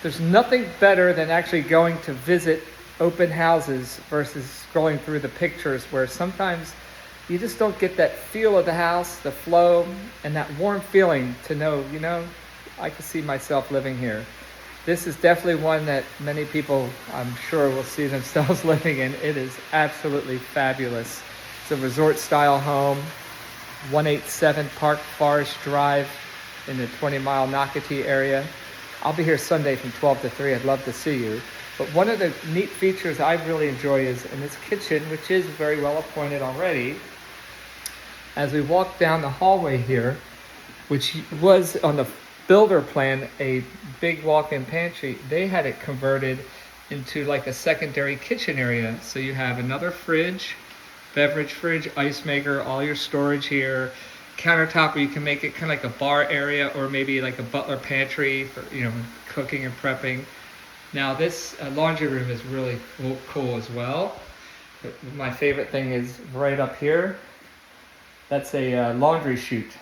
there's nothing better than actually going to visit open houses versus scrolling through the pictures, where sometimes you just don't get that feel of the house, the flow, and that warm feeling to know, I can see myself living here. This is definitely one that many people, I'm sure, will see themselves living in. It is absolutely fabulous. It's a resort-style home, 187 Park Forest Drive in the 20-mile Nocatee area. I'll be here Sunday from 12 to 3. I'd love to see you. But one of the neat features I really enjoy is in this kitchen, which is very well appointed already. As we walk down the hallway here, which was on the builder plan a big walk-in pantry, they had it converted into like a secondary kitchen area. So you have another fridge, beverage fridge, ice maker, all your storage here, countertop where you can make it kind of like a bar area or maybe like a butler pantry for cooking and prepping. Now this laundry room is really cool as well. But my favorite thing is right up here. That's a laundry chute.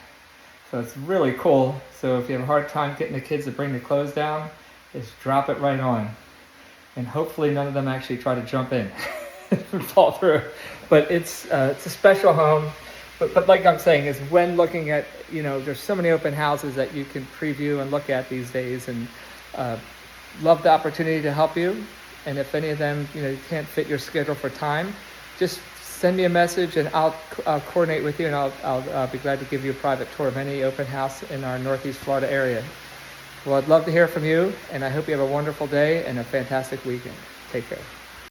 So it's really cool. So if you have a hard time getting the kids to bring the clothes down, just drop it right on. And hopefully none of them actually try to jump in and fall through. But it's a special home. But like I'm saying, is when looking at, there's so many open houses that you can preview and look at these days, and love the opportunity to help you. And if any of them, you can't fit your schedule for time, just send me a message and I'll coordinate with you, and I'll be glad to give you a private tour of any open house in our Northeast Florida area. Well, I'd love to hear from you, and I hope you have a wonderful day and a fantastic weekend. Take care.